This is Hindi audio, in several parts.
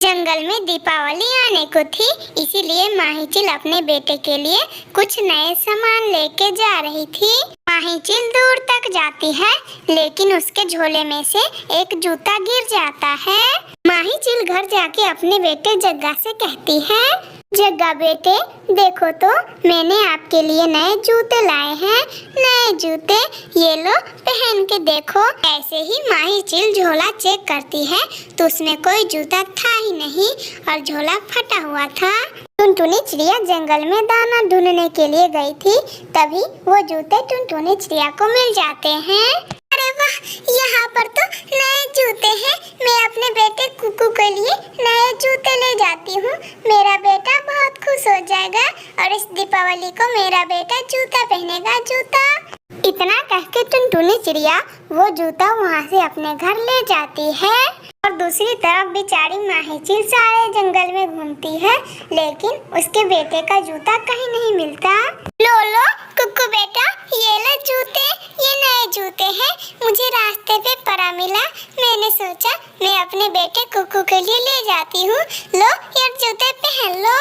जंगल में दीपावली आने को थी, इसीलिए माहीचिल अपने बेटे के लिए कुछ नए सामान लेके जा रही थी। माहीचिल दूर तक जाती है, लेकिन उसके झोले में से एक जूता गिर जाता है। माहीचिल घर जाके अपने बेटे जग्गा से कहती है, जग्गा बेटे देखो तो मैंने आपके लिए नए जूते लाए हैं। नए जूते ये लो पहन के देखो। ऐसे ही माहीचिल झोला चेक करती है तो उसमें कोई जूता था ही नहीं और झोला फटा हुआ था। टुनटुनी चिड़िया जंगल में दाना ढूंढने के लिए गई थी, तभी वो जूते टुनटुनी चिड़िया को मिल जाते हैं। अरे वाह, यहाँ पर तो नए जूते हैं। मैं अपने बेटे कुकू के लिए नए जूते ले जाती हूँ। मेरा बेटा बहुत खुश हो जाएगा और इस दीपावली को मेरा बेटा जूता पहनेगा, जूता। इतना कह के टुनटुनी चिड़िया वो जूता वहाँ से अपने घर ले जाती है। और दूसरी तरफ बेचारी माहीचिल सारे जंगल में घूमती है, लेकिन उसके बेटे का जूता कहीं नहीं मिलता। लो कुकू बेटा, ये ले जूते, ये नए जूते हैं। मुझे रास्ते पे पड़ा मिला, मैंने सोचा मैं अपने बेटे कुकू के लिए ले जाती हूँ। लो ये जूते पहन लो।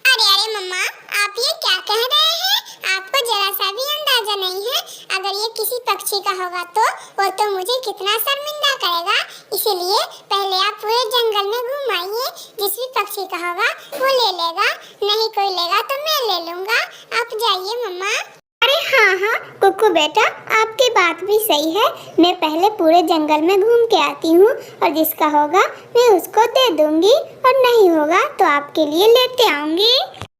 अरे मम्मा, आप ये क्या कह रहे हैं? आपको जरा सा भी अंदाजा नहीं है। अगर ये किसी पक्षी का होगा तो वो तो मुझे कितना शर्मिंदा करेगा। इसीलिए पहले आप पूरे जंगल में घुमाइए, जिस भी पक्षी का होगा वो ले लेगा, नहीं कोई लेगा तो मैं ले लूंगा। आप जाइए मम्मा। अरे हाँ कुकू बेटा, आपकी बात भी सही है। मैं पहले पूरे जंगल में घूम के आती हूँ और जिसका होगा मैं उसको दे दूंगी और नहीं होगा तो आपके लिए लेते आऊंगी।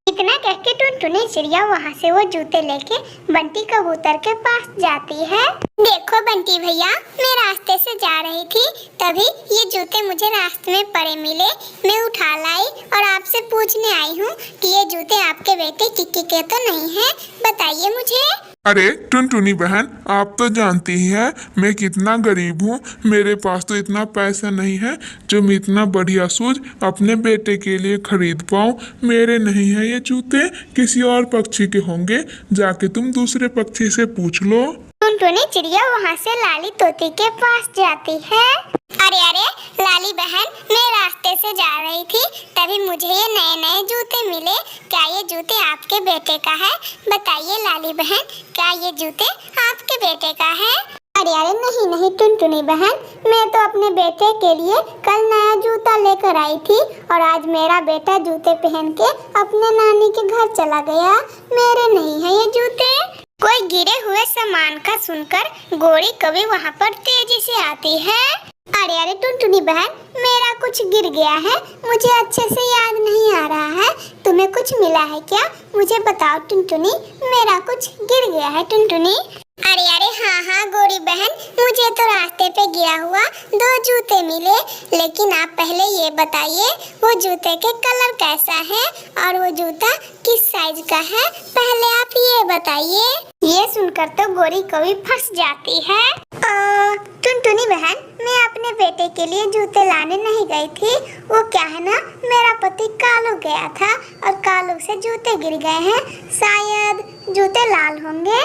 इतना कह के टुनटुनी चिड़िया वहाँ से वो जूते लेके बंटी कबूतर के पास जाती है। देखो बंटी भैया, मैं रास्ते से जा रही थी, तभी ये जूते मुझे रास्ते में पड़े मिले। मैं उठा लाई और आपसे पूछने आई हूँ कि ये जूते आपके बेटे किक्की के तो नहीं है, बताइए मुझे। अरे टुनटुनी बहन, आप तो जानती ही हैं मैं कितना गरीब हूँ। मेरे पास तो इतना पैसा नहीं है जो मैं इतना बढ़िया शूज अपने बेटे के लिए खरीद पाऊँ। मेरे नहीं है ये जूते, किसी और पक्षी के होंगे। जाके तुम दूसरे पक्षी से पूछ लो। टुनटुनी चिड़िया वहाँ से लाली तोती के पास जाती है। अरे लाली बहन, मैं रास्ते से जा रही थी, तभी मुझे ये नए नए जूते मिले। क्या ये जूते आपके बेटे का है? बताइए लाली बहन, क्या ये जूते आपके बेटे का है? अरे नहीं टुनटुनी बहन, मैं तो अपने बेटे के लिए कल नया जूता लेकर आई थी और आज मेरा बेटा जूते पहन के अपने नानी के घर चला गया। मेरे नहीं है ये जूते। कोई गिरे हुए सामान का सुनकर गोरी कभी वहाँ पर तेजी से आती है। अरे टुनटुनी बहन, मेरा कुछ गिर गया है, मुझे अच्छे से याद नहीं आ रहा है। तुम्हें कुछ मिला है क्या? मुझे बताओ टुनटुनी, मेरा कुछ गिर गया है टुनटुनी। अरे हाँ गोरी बहन, मुझे तो रास्ते पे गिरा हुआ 2 जूते मिले, लेकिन आप पहले ये बताइए वो जूते के कलर कैसा है और वो जूता किस साइज का है, पहले आप ये बताइए। ये सुनकर तो गोरी कभी फंस जाती है। टुनटुनी बहन, मैं अपने बेटे के लिए जूते लाने नहीं गई थी। वो क्या है ना, मेरा पति कालू गया था और कालू से जूते गिर गए हैं, शायद जूते लाल होंगे।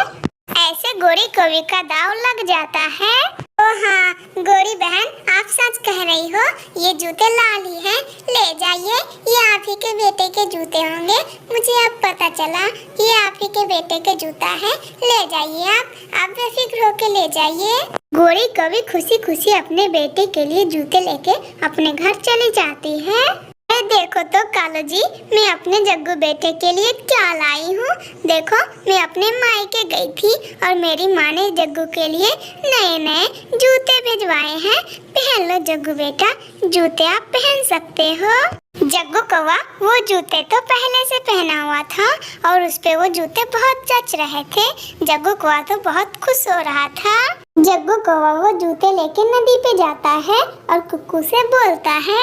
ऐसे गोरी कवि का दाव लग जाता है। ओ हाँ गोरी बहन, आप सच कह रही हो, ये जूते लाल ही हैं। ले जाइए, ये आप ही के बेटे के जूते होंगे। मुझे अब पता चला ये आप ही के बेटे के जूता है। ले जाइए आप बेफिक्र होके ले जाइए। गोरी कवि खुशी खुशी अपने बेटे के लिए जूते लेके अपने घर चली जाती है। देखो तो कालू जी, मैं अपने जग्गू बेटे के लिए क्या लाई हूँ। देखो, मैं अपने मायके गई थी और मेरी माँ ने जग्गू के लिए नए नए जूते भिजवाए हैं। पहन लो जग्गू बेटा, जूते आप पहन सकते हो। जग्गू कौवा वो जूते तो पहले से पहना हुआ था और उस पे वो जूते बहुत जच रहे थे। जग्गू कौवा तो बहुत खुश हो रहा था। जग्गू कौवा वो जूते लेके नदी पे जाता है और कुक्कू से बोलता है,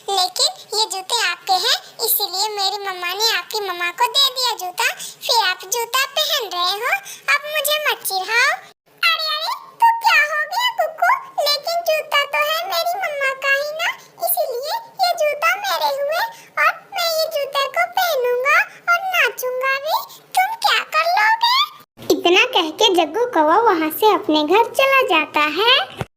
लेकिन ये जूते आपके हैं, इसीलिए मेरी मम्मा ने आपकी मम्मा को दे दिया जूता। फिर आप जूता पहन रहे हो, अब मुझे मत चिढ़ाओ। अरे तो क्या हो गया कुक्कू, लेकिन जूता कौवा वहाँ से अपने घर चला जाता है।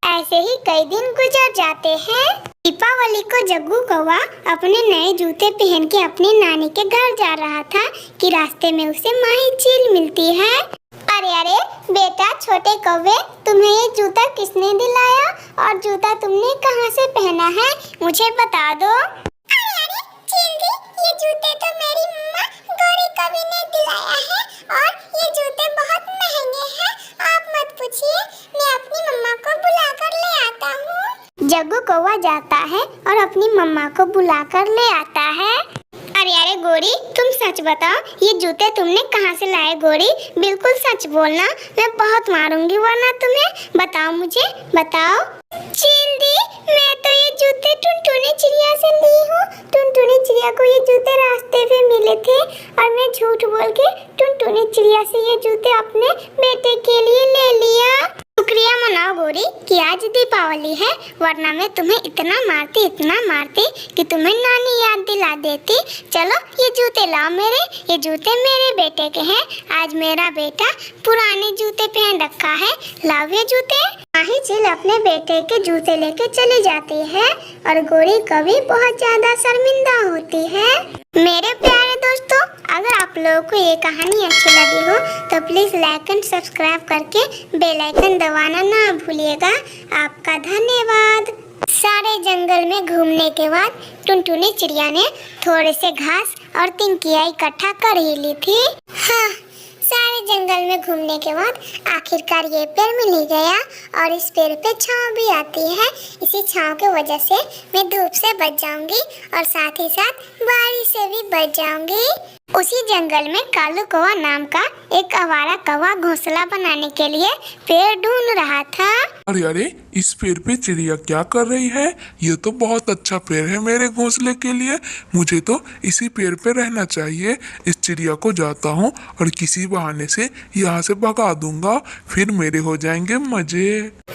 ऐसे ही कई दिन गुजर जाते हैं। दीपावली को जग्गू कौवा अपने नए जूते पहन के अपनी नानी के घर जा रहा था कि रास्ते में उसे माही चील मिलती है। अरे अरे बेटा छोटे कौवे, तुम्हें ये जूता किसने दिलाया और जूता तुमने कहाँ से पहना है, मुझे बता दो। अरे अरे चील दी, ये जूते तो मेरी मम्मा गौरी कवि ने दिलाया है और ये जूते बहुत महंगे हैं। आप मत पूछिए, मैं अपनी मम्मा को बुलाकर ले आता हूँ। जग्गू कौवा जाता है और अपनी मम्मा को बुलाकर ले आता है। अरे अरे गोरी, तुम सच बताओ, ये जूते तुमने कहाँ से लाए गोरी? बिल्कुल सच बोलना, मैं बहुत मारूंगी वरना तुम्हें। बताओ मुझे, बताओ। चील दी, मैं तो ये जूते टुनटुनी चिड़िया से ली हूँ। टुनटुनी चिड़िया को ये जूते रास्ते पे मिले थे और मैं झूठ बोल के टुनटुनी चिड़िया से ये जूते अपने बेटे के लिए ले लिया। शुक्रिया मनाओ गोरी कि आज दीपावली है, वरना मैं तुम्हें इतना मारती कि तुम्हें नानी याद दिला देती। चलो ये जूते लाओ मेरे, ये जूते मेरे बेटे के हैं। आज मेरा बेटा पुराने जूते पहन रखा है, लाओ ये जूते। माही चील अपने बेटे के जूते लेके चली जाती है और गोरी कभी बहुत ज्यादा शर्मिंदा होती है। मेरे प्यारे दोस्तों, अगर आप लोगों को ये कहानी अच्छी लगी हो तो प्लीज लाइक एंड सब्सक्राइब करके बेल आइकन दबाना ना भूलिएगा। आपका धन्यवाद। सारे जंगल में घूमने के बाद टुनटुनी चिड़िया ने थोड़े से घास और तिनकिया इकट्ठा कर ही ली थी। हाँ, सारे जंगल में घूमने के बाद आखिरकार ये पेड़ मिल ही गया और इस पेड़ पे छांव भी आती है। इसी छांव की वजह से मैं धूप से बच जाऊंगी और साथ ही साथ बारिश से भी बच जाऊंगी। उसी जंगल में कालू कौवा नाम का एक आवारा कौवा घोंसला बनाने के लिए पेड़ ढूंढ रहा था। अरे अरे, इस पेड़ पे चिड़िया क्या कर रही है? ये तो बहुत अच्छा पेड़ है मेरे घोंसले के लिए। मुझे तो इसी पेड़ पे रहना चाहिए। इस चिड़िया को जाता हूँ और किसी बहाने से यहाँ से भगा दूंगा, फिर मेरे हो जाएंगे मजे।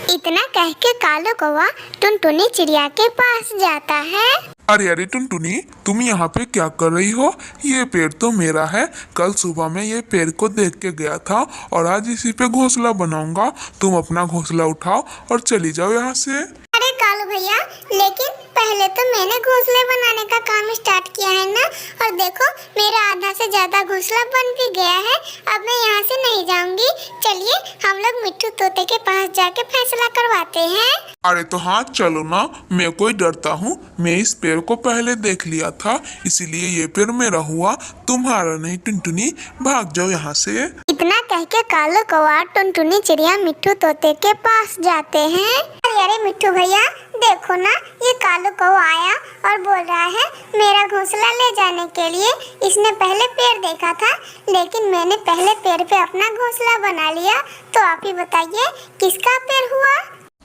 इतना कह के कालू कौवा टुनटुनी चिड़िया के पास जाता है। अरे अरे टुनटुनी, तुम यहाँ पे क्या कर रही हो? ये पेड़ तो मेरा है। कल सुबह मैं ये पेड़ को देख के गया था और आज इसी पे घोंसला बनाऊंगा। तुम अपना घोंसला उठाओ और चली जाओ यहाँ से। अरे कालू भैया, लेकिन पहले तो मैंने घोंसले बनाने का काम स्टार्ट किया है ना, और देखो मेरा आधा से ज्यादा घोंसला बन भी गया है। अब मैं यहाँ से नहीं जाऊंगी। चलिए हम लोग मिट्टू तोते के पास जाके फैसला करवाते हैं। अरे तो हाँ चलो ना, मैं कोई डरता हूँ? मैं इस पेड़ को पहले देख लिया था, इसीलिए ये पेड़ मेरा हुआ, तुम्हारा नहीं। टुनटुनी भाग जाओ यहाँ से। इतना कह के कालू कौवा टुनटुनी चिड़िया मिट्टू तोते के पास जाते हैं। अरे अरे मिट्टू भैया, देखो ना, ये कालू कौवा आया और बोल रहा है मेरा घोंसला ले जाने के लिए। इसने पहले पेड़ देखा था, लेकिन मैंने पहले पेड़ पे अपना घोंसला बना लिया। तो आप ही बताइए किसका पेड़ हुआ?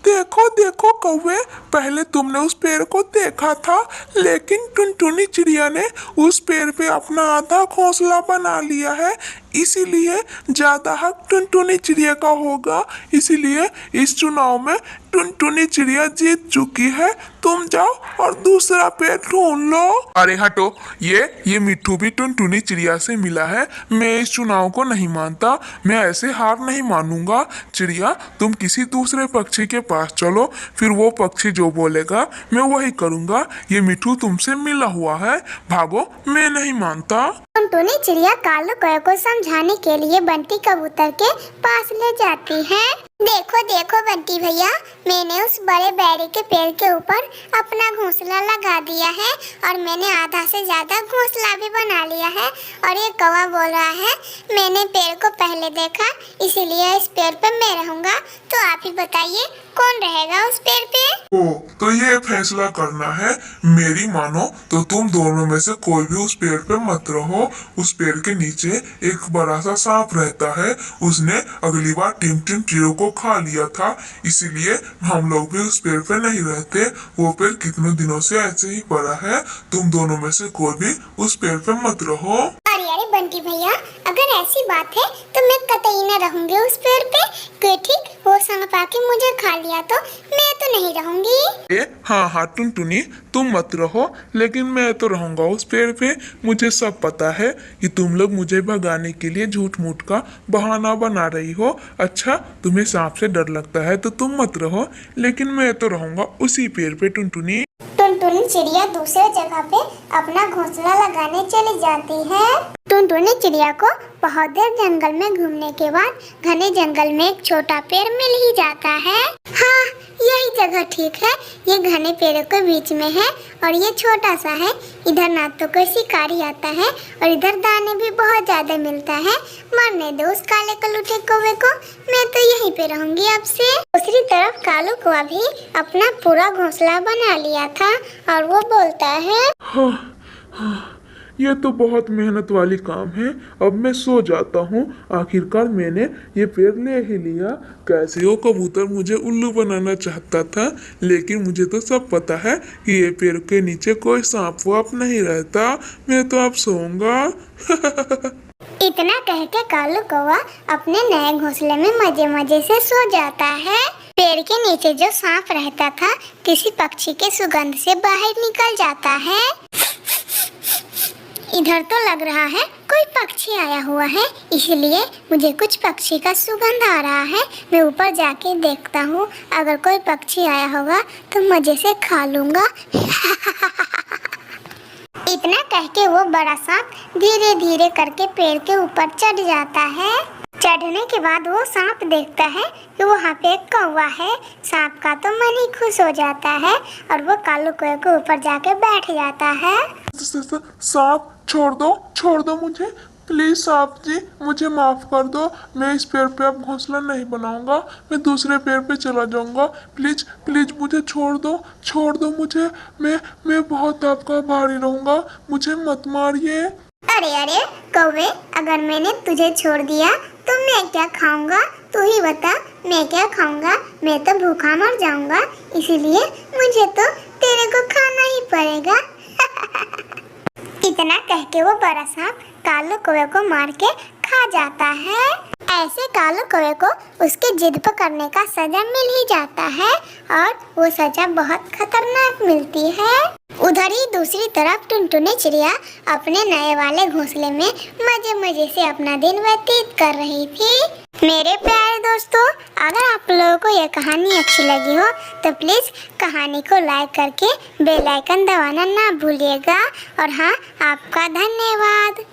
देखो देखो कौवे, पहले तुमने उस पेड़ को देखा था, लेकिन टुनटुनी चिड़िया ने उस पेड़ पे अपना आधा घोंसला बना लिया है, इसीलिए ज्यादा हक टुनटुनी चिड़िया का होगा। इसीलिए इस चुनाव में टुनटुनी चिड़िया जीत चुकी है। तुम जाओ और दूसरा पेड़ ढूंढ लो। अरे हटो, ये मिट्टू भी टुनटुनी चिड़िया से मिला है। मैं इस चुनाव को नहीं मानता, मैं ऐसे हार नहीं मानूंगा। चिड़िया, तुम किसी दूसरे पक्षी के पास चलो, फिर वो पक्षी जो बोलेगा मैं वही करूंगा। ये मिट्टू तुमसे मिला हुआ है, भागो, मैं नहीं मानता। टुनटुनी चिड़िया कालू कौवे को समझाने के लिए बंटी कबूतर के पास ले जाती है। देखो देखो बंटी भैया, मैंने उस बड़े बैरी के पेड़ के ऊपर अपना घोंसला लगा दिया है और मैंने आधा से ज्यादा घोंसला भी बना लिया है। और ये कौवा बोल रहा है मैंने पेड़ को पहले देखा, इसीलिए इस पेड़ पे मैं रहूंगा। तो आप ही बताइए कौन रहेगा उस पेड़ पे? ओ, तो ये फैसला करना है। मेरी मानो तो तुम दोनों में से कोई भी उस पेड़ पे मत रहो। उस पेड़ के नीचे एक बड़ा सा सांप रहता है, उसने अगली बार टिम टिम चिड़ियों को खा लिया था, इसीलिए हम लोग भी उस पेड़ पे नहीं रहते। वो पेड़ कितने दिनों से ऐसे ही पड़ा है। तुम दोनों में से कोई भी उस पेड़ पे मत रहो। अरे अरे बंटी भैया, अगर ऐसी बात है तो मैं कतई न रहूंगी उस पेड़ पे। कोई ठीक वो सांप आके मुझे खा लिया तो मैं तो नहीं रहूंगी। हाँ हाँ टुनटुनी, तुम मत रहो, लेकिन मैं तो रहूंगा उस पेड़ पे। मुझे सब पता है कि तुम लोग मुझे भगाने के लिए झूठ मूठ का बहाना बना रही हो। अच्छा, तुम्हें सांप से डर लगता है तो तुम मत रहो, लेकिन मैं तो रहूंगा उसी पेड़ पे टुनटुनी। टुनटुनी चिड़िया दूसरे जगह पे अपना घोंसला लगाने चली जाती है। टुनटुनी चिड़िया को बहुत देर जंगल में घूमने के बाद घने जंगल में एक छोटा पेड़ मिल ही जाता है। हाँ, यही जगह ठीक है। ये घने पेड़ों के बीच में है और ये छोटा सा है। इधर ना तो कोई शिकारी आता है और इधर दाने भी बहुत ज्यादा मिलता है। मरने दो उस काले कलूटे कौवे को, मैं तो यहीं पे रहूंगी अब से। दूसरी तरफ कालू कौवा भी अपना पूरा घोंसला बना लिया था और वो बोलता है, ये तो बहुत मेहनत वाली काम है। अब मैं सो जाता हूँ। आखिरकार मैंने ये पेड़ ले ही लिया। कैसे वो कबूतर मुझे उल्लू बनाना चाहता था, लेकिन मुझे तो सब पता है कि ये पेड़ के नीचे कोई सांप वाप नहीं रहता। मैं तो अब सोऊंगा। इतना कह के कालू कौवा अपने नए घोंसले में मजे मजे से सो जाता है। पेड़ के नीचे जो सांप रहता था किसी पक्षी के सुगंध से बाहर निकल जाता है। इधर तो लग रहा है कोई पक्षी आया हुआ है, इसलिए मुझे कुछ पक्षी का सुगंध आ रहा है। मैं ऊपर जाके देखता हूँ, अगर कोई पक्षी आया होगा तो मजे से खा लूंगा। इतना कह के वो बड़ा सांप धीरे धीरे करके पेड़ के ऊपर चढ़ जाता है। चढ़ने के बाद वो सांप देखता है कि वहाँ पे एक कौवा है। सांप का तो मन ही खुश हो जाता है और वो कालू कौवे के ऊपर जाके बैठ जाता है। सांप छोड़ दो मुझे, प्लीज सांप जी, मुझे माफ कर दो। मैं इस पेड़ पे अब घोंसला नहीं बनाऊंगा, मैं दूसरे पेड़ पे चला जाऊंगा। प्लीज प्लीज मुझे छोड़ दो मुझे। मैं बहुत आपका भारी रहूंगा, मुझे मत मारिए। अरे कौवे, अगर मैंने तुझे छोड़ दिया तो मैं क्या खाऊंगा? तू ही बता, मैं क्या खाऊंगा? मैं तो भूखा मर जाऊंगा, इसीलिए मुझे तो तेरे को खाना ही पड़ेगा। इतना कह के वो बड़ा सांप कालू कौवे को मार के खा जाता है। ऐसे कालू कौवे को उसके जिद पकड़ने का सजा मिल ही जाता है और वो सजा बहुत खतरनाक मिलती है। उधर ही दूसरी तरफ टुनटुनी चिड़िया अपने नए वाले घोंसले में मजे मजे से अपना दिन व्यतीत कर रही थी। मेरे प्यारे दोस्तों, अगर आप लोगों को यह कहानी अच्छी लगी हो तो प्लीज कहानी को लाइक करके बेल आइकन दबाना ना भूलिएगा। और हाँ, आपका धन्यवाद।